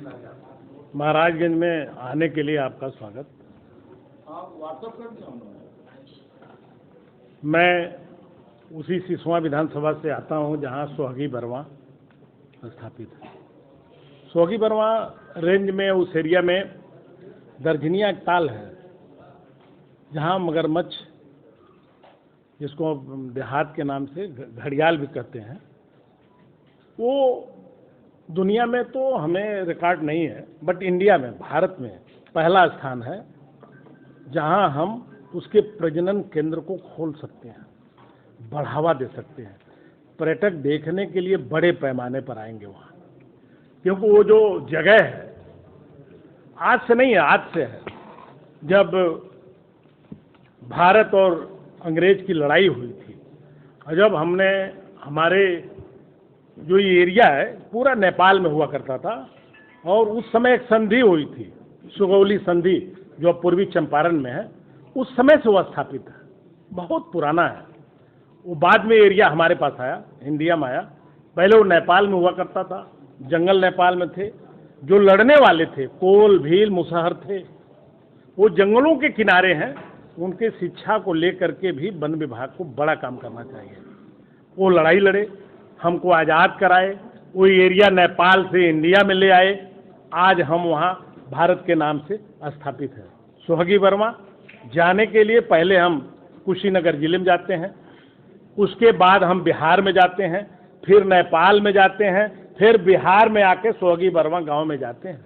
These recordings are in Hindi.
महाराजगंज में आने के लिए आपका स्वागत। मैं उसी सिसवा विधानसभा से आता हूं जहां सोहगी बरवा स्थापित है। सोहगी बरवा रेंज में उस एरिया में दर्जनिया एक ताल है जहां मगरमच्छ, जिसको देहात के नाम से घड़ियाल भी कहते हैं, वो दुनिया में तो हमें रिकॉर्ड नहीं है, बट इंडिया में, भारत में पहला स्थान है जहां हम उसके प्रजनन केंद्र को खोल सकते हैं, बढ़ावा दे सकते हैं। पर्यटक देखने के लिए बड़े पैमाने पर आएंगे वहाँ, क्योंकि वो जो जगह है आज से नहीं है, आज से है। जब भारत और अंग्रेज की लड़ाई हुई थी और जब हमने हमारे जो ये एरिया है पूरा नेपाल में हुआ करता था, और उस समय एक संधि हुई थी, सुगौली संधि, जो पूर्वी चंपारण में है, उस समय से वह स्थापित है, बहुत पुराना है। वो बाद में एरिया हमारे पास आया, इंडिया में आया। पहले वो नेपाल में हुआ करता था, जंगल नेपाल में थे। जो लड़ने वाले थे, कोल, भील, मुसहर थे, वो जंगलों के किनारे हैं। उनके शिक्षा को लेकर के भी वन विभाग को बड़ा काम करना चाहिए। वो लड़ाई लड़े, हमको आज़ाद कराए, वो एरिया नेपाल से इंडिया में ले आए। आज हम वहाँ भारत के नाम से स्थापित है। सोहगी बरवा जाने के लिए पहले हम कुशीनगर जिले में जाते हैं, उसके बाद हम बिहार में जाते हैं, फिर नेपाल में जाते हैं, फिर बिहार में आके सोहगी बरवा गांव में जाते हैं।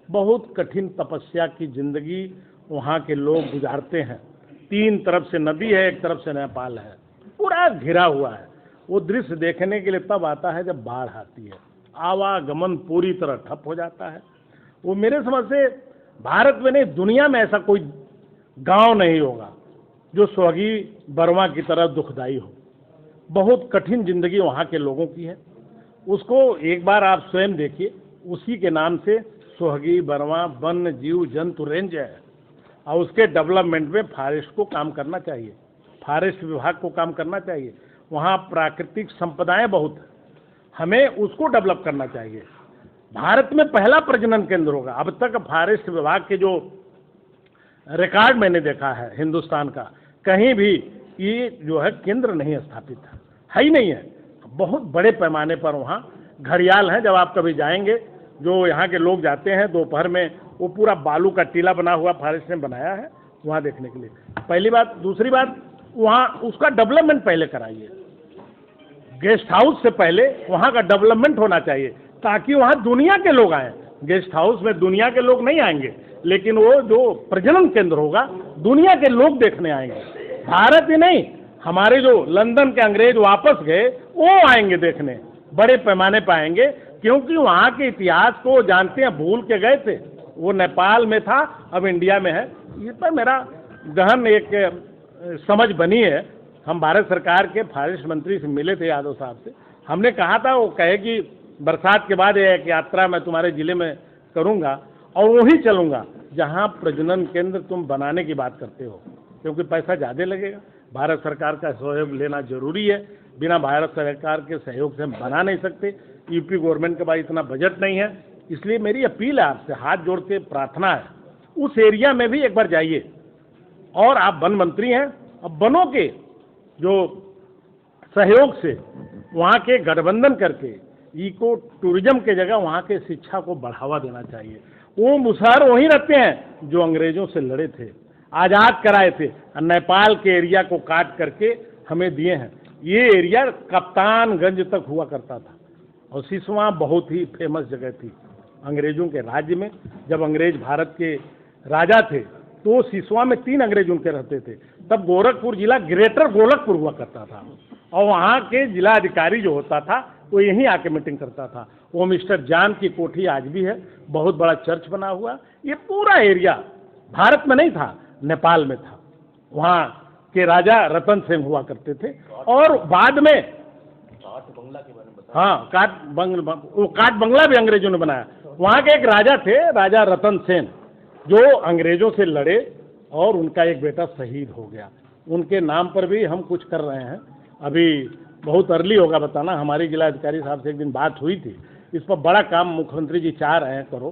बहुत कठिन तपस्या की जिंदगी वहाँ के लोग गुजारते हैं। 3 तरफ से नदी है, एक तरफ से नेपाल है, पूरा घिरा हुआ है। वो दृश्य देखने के लिए तब आता है जब बाढ़ आती है, आवागमन पूरी तरह ठप हो जाता है। वो मेरे समझ से भारत में नहीं, दुनिया में ऐसा कोई गांव नहीं होगा जो सोहगी बरवा की तरह दुखदाई हो। बहुत कठिन जिंदगी वहाँ के लोगों की है। उसको एक बार आप स्वयं देखिए, उसी के नाम से सोहगी बरवा वन जीव जंतु रेंज है, और उसके डेवलपमेंट में फॉरेस्ट को काम करना चाहिए, फॉरेस्ट विभाग को काम करना चाहिए। वहाँ प्राकृतिक संपदाएं बहुत हैं, हमें उसको डेवलप करना चाहिए। भारत में पहला प्रजनन केंद्र होगा। अब तक फॉरेस्ट विभाग के जो रिकॉर्ड मैंने देखा है हिंदुस्तान का, कहीं भी ये जो है केंद्र नहीं स्थापित है ही नहीं है। बहुत बड़े पैमाने पर वहाँ घड़ियाल हैं। जब आप कभी जाएंगे, जो यहाँ के लोग जाते हैं दोपहर में, वो पूरा बालू का टीला बना हुआ फॉरेस्ट ने बनाया है वहाँ देखने के लिए। पहली बात। दूसरी बात, वहाँ उसका डेवलपमेंट पहले कराइए। गेस्ट हाउस से पहले वहाँ का डेवलपमेंट होना चाहिए, ताकि वहाँ दुनिया के लोग आएँ। गेस्ट हाउस में दुनिया के लोग नहीं आएंगे, लेकिन वो जो प्रजनन केंद्र होगा, दुनिया के लोग देखने आएंगे। भारत ही नहीं, हमारे जो लंदन के अंग्रेज वापस गए, वो आएंगे देखने, बड़े पैमाने पर आएंगे, क्योंकि वहाँ के इतिहास को जानते हैं, भूल के गए थे। वो नेपाल में था, अब इंडिया में है। इस पर मेरा गहन एक समझ बनी है। हम भारत सरकार के फॉरेस्ट मंत्री से मिले थे, यादव साहब से। हमने कहा था, वो कहे कि बरसात के बाद एक यात्रा मैं तुम्हारे जिले में करूँगा और वहीं चलूँगा जहाँ प्रजनन केंद्र तुम बनाने की बात करते हो, क्योंकि पैसा ज़्यादा लगेगा। भारत सरकार का सहयोग लेना जरूरी है। बिना भारत सरकार के सहयोग से हम बना नहीं सकते। यूपी गवर्नमेंट के पास इतना बजट नहीं है। इसलिए मेरी अपील है आपसे, हाथ जोड़ के प्रार्थना है, उस एरिया में भी एक बार जाइए। और आप वन मंत्री हैं, अब वनों के जो सहयोग से वहाँ के गठबंधन करके इको टूरिज्म के जगह वहाँ के शिक्षा को बढ़ावा देना चाहिए। वो मुसहर वहीं रहते हैं जो अंग्रेजों से लड़े थे, आज़ाद कराए थे, नेपाल के एरिया को काट करके हमें दिए हैं। ये एरिया कप्तानगंज तक हुआ करता था, और सिसवा बहुत ही फेमस जगह थी अंग्रेजों के राज्य में। जब अंग्रेज भारत के राजा थे तो सिसवा में 3 अंग्रेज उनके रहते थे। तब गोरखपुर जिला ग्रेटर गोरखपुर हुआ करता था, और वहाँ के जिला अधिकारी जो होता था वो यहीं आके मीटिंग करता था। वो मिस्टर जान की कोठी आज भी है, बहुत बड़ा चर्च बना हुआ। ये पूरा एरिया भारत में नहीं था, नेपाल में था। वहाँ के राजा रतन सेन हुआ करते थे। और बाद में हाँ, काट बंगला भी अंग्रेजों ने बनाया। वहाँ के एक राजा थे, राजा रतन सेन, जो अंग्रेजों से लड़े और उनका एक बेटा शहीद हो गया। उनके नाम पर भी हम कुछ कर रहे हैं। अभी बहुत अर्ली होगा बताना, हमारी जिला अधिकारी साहब से एक दिन बात हुई थी, इस पर बड़ा काम मुख्यमंत्री जी चाह रहे हैं करो,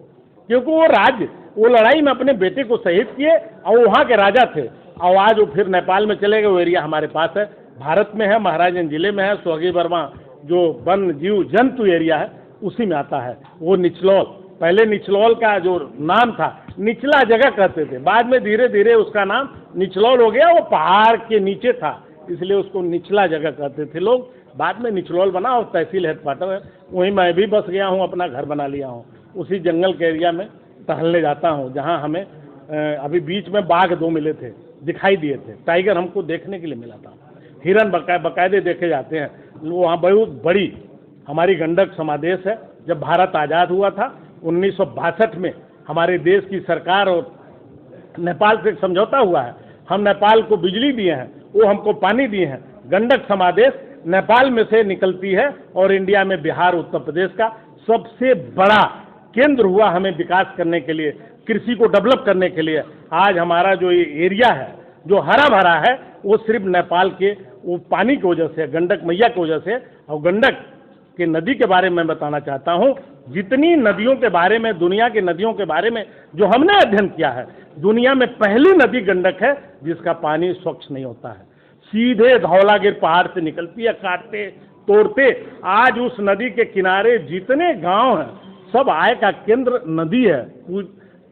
क्योंकि वो लड़ाई में अपने बेटे को शहीद किए और वहाँ के राजा थे, और आज वो फिर नेपाल में चले गए। वो एरिया हमारे पास है, भारत में है, महाराजगंज जिले में है। स्वर्गीय वर्मा जो वन जीव जंतु एरिया है उसी में आता है वो निचलौल। पहले निचलौल का जो नाम था निचला जगह कहते थे, बाद में धीरे धीरे उसका नाम निचलौल हो गया। वो पहाड़ के नीचे था इसलिए उसको निचला जगह कहते थे लोग, बाद में निचलौल बना और तहसील हेडक्वार्टर है। वहीं मैं भी बस गया हूँ, अपना घर बना लिया हूँ। उसी जंगल के एरिया में टहलने जाता हूँ जहाँ हमें अभी बीच में बाघ 2 मिले थे, दिखाई दिए थे। टाइगर हमको देखने के लिए मिला था, हिरन बकायदे देखे जाते हैं। वहाँ बहुत बड़ी हमारी गंडक समादेश है। जब भारत आज़ाद हुआ था 1962 में हमारे देश की सरकार और नेपाल से समझौता हुआ है। हम नेपाल को बिजली दिए हैं, वो हमको पानी दिए हैं। गंडक समादेश नेपाल में से निकलती है और इंडिया में बिहार उत्तर प्रदेश का सबसे बड़ा केंद्र हुआ हमें विकास करने के लिए, कृषि को डेवलप करने के लिए। आज हमारा जो ये एरिया है जो हरा भरा है वो सिर्फ नेपाल के वो पानी की वजह से, गंडक मैया की वजह से। और गंडक की नदी के बारे में बताना चाहता हूँ, जितनी नदियों के बारे में, दुनिया की नदियों के बारे में जो हमने अध्ययन किया है, दुनिया में पहली नदी गंडक है जिसका पानी स्वच्छ नहीं होता है। सीधे धौलागिर पहाड़ से निकलती है, काटते तोड़ते। आज उस नदी के किनारे जितने गांव हैं सब आय का केंद्र नदी है।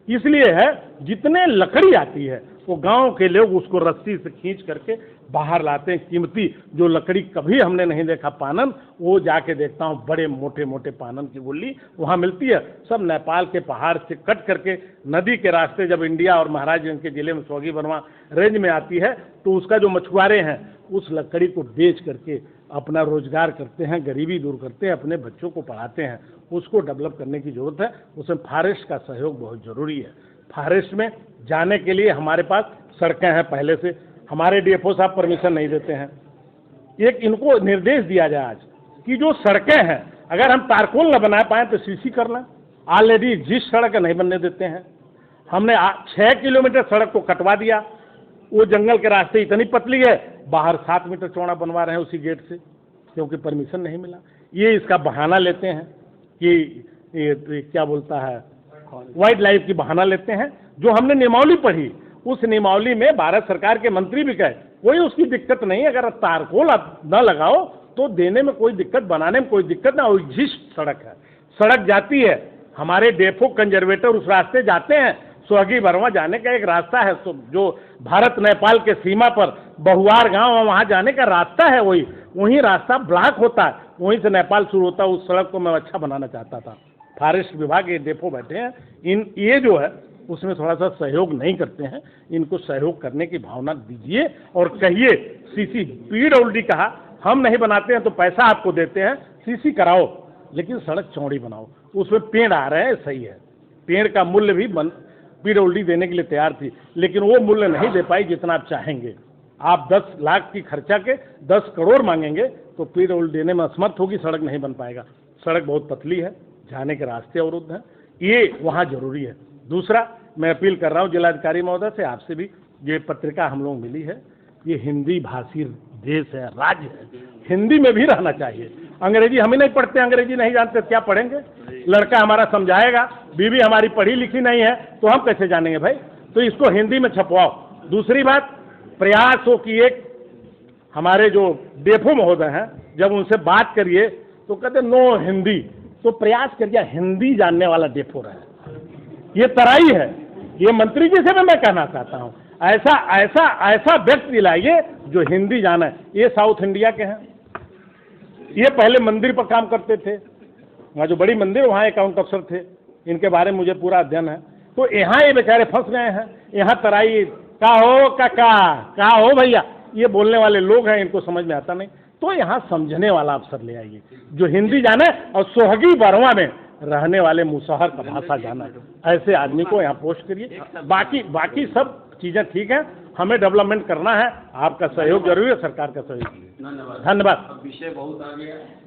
इसलिए है जितने लकड़ी आती है वो गांव के लोग उसको रस्सी से खींच करके बाहर लाते हैं। कीमती जो लकड़ी कभी हमने नहीं देखा पानन, वो जाके देखता हूँ बड़े मोटे मोटे पानन की गुल्ली वहाँ मिलती है। सब नेपाल के पहाड़ से कट करके नदी के रास्ते जब इंडिया और महाराजगंज के जिले में स्वर्गीय वर्मा रेंज में आती है तो उसका जो मछुआरे हैं उस लकड़ी को बेच करके अपना रोजगार करते हैं, गरीबी दूर करते हैं, अपने बच्चों को पढ़ाते हैं। उसको डेवलप करने की जरूरत है, उसमें फॉरेस्ट का सहयोग बहुत जरूरी है। फॉरेस्ट में जाने के लिए हमारे पास सड़कें हैं पहले से, हमारे डीएफओ साहब परमिशन नहीं देते हैं। एक इनको निर्देश दिया जाए आज कि जो सड़कें हैं अगर हम तारकोल न बना पाए तो सीसी कर लें। ऑलरेडी जिस सड़क नहीं बनने देते हैं, हमने 6 किलोमीटर सड़क को कटवा दिया। वो जंगल के रास्ते इतनी पतली है, बाहर 7 मीटर चौड़ा बनवा रहे हैं उसी गेट से, क्योंकि परमिशन नहीं मिला। ये इसका बहाना लेते हैं कि ये क्या बोलता है, वाइल्ड लाइफ की बहाना लेते हैं। जो हमने नियमावली पढ़ी उस नियमावली में भारत सरकार के मंत्री भी कहे कोई उसकी दिक्कत नहीं, अगर तारकोल न लगाओ तो देने में कोई दिक्कत, बनाने में कोई दिक्कत ना। जिस सड़क है, सड़क जाती है, हमारे डेफो कंजर्वेटर उस रास्ते जाते हैं। स्वर्गीय वर्मा जाने का एक रास्ता है जो भारत नेपाल के सीमा पर बहुआर गांव है, वहाँ जाने का रास्ता है। वही रास्ता ब्लॉक होता है, वहीं से नेपाल शुरू होता है। उस सड़क को मैं अच्छा बनाना चाहता था। फॉरेस्ट विभाग ये डेफो बैठे हैं, ये जो है उसमें थोड़ा सा सहयोग नहीं करते हैं। इनको सहयोग करने की भावना दीजिए और कहिए सीसी पीडब्ल्यूडी कहा हम नहीं बनाते हैं तो पैसा आपको देते हैं, सीसी कराओ लेकिन सड़क चौड़ी बनाओ। उसमें पेड़ आ रहे हैं, सही है, पेड़ का मूल्य भी पीडब्ल्यूडी देने के लिए तैयार थी, लेकिन वो मूल्य नहीं दे पाई जितना आप चाहेंगे। आप 10 लाख की खर्चा के 10 करोड़ मांगेंगे तो पीडब्ल्यूडी देने में असमर्थ होगी, सड़क नहीं बन पाएगा। सड़क बहुत पतली है, जाने के रास्ते अवरुद्ध हैं, ये वहाँ जरूरी है। दूसरा मैं अपील कर रहा हूँ जिलाधिकारी महोदय से, आपसे भी, ये पत्रिका हम लोग मिली है, ये हिंदी भाषी देश है, राज्य है, हिंदी में भी रहना चाहिए। अंग्रेजी हम ही नहीं पढ़ते, अंग्रेजी नहीं जानते, क्या पढ़ेंगे? लड़का हमारा समझाएगा, बीवी हमारी पढ़ी लिखी नहीं है तो हम कैसे जानेंगे भाई? तो इसको हिंदी में छपवाओ। दूसरी बात, प्रयास हो कि एक हमारे जो डेफो महोदय हैं जब उनसे बात करिए तो कहते नो हिंदी, तो प्रयास करिए हिंदी जानने वाला डेफो रहे। ये तराई है, ये मंत्री जी से भी मैं कहना चाहता हूँ, ऐसा ऐसा ऐसा व्यक्ति लाइए जो हिंदी जाने। ये साउथ इंडिया के हैं, ये पहले मंदिर पर काम करते थे, वहाँ जो बड़ी मंदिर वहाँ अकाउंट अफसर थे, इनके बारे में मुझे पूरा अध्ययन है। तो यहाँ ये बेचारे फंस गए हैं। यहाँ तराई का हो का हो भैया, ये बोलने वाले लोग हैं, इनको समझ में आता नहीं। तो यहाँ समझने वाला अफसर ले आइए जो हिंदी जाने और स्वर्गीय वर्मा में रहने वाले मुसहर का भाषा जाना, ऐसे आदमी को यहाँ पोस्ट करिए। बाकी सब चीज़ें ठीक है, हमें डेवलपमेंट करना है, आपका सहयोग जरूरी है, सरकार का सहयोग। धन्यवाद। विषय बहुत आगे है।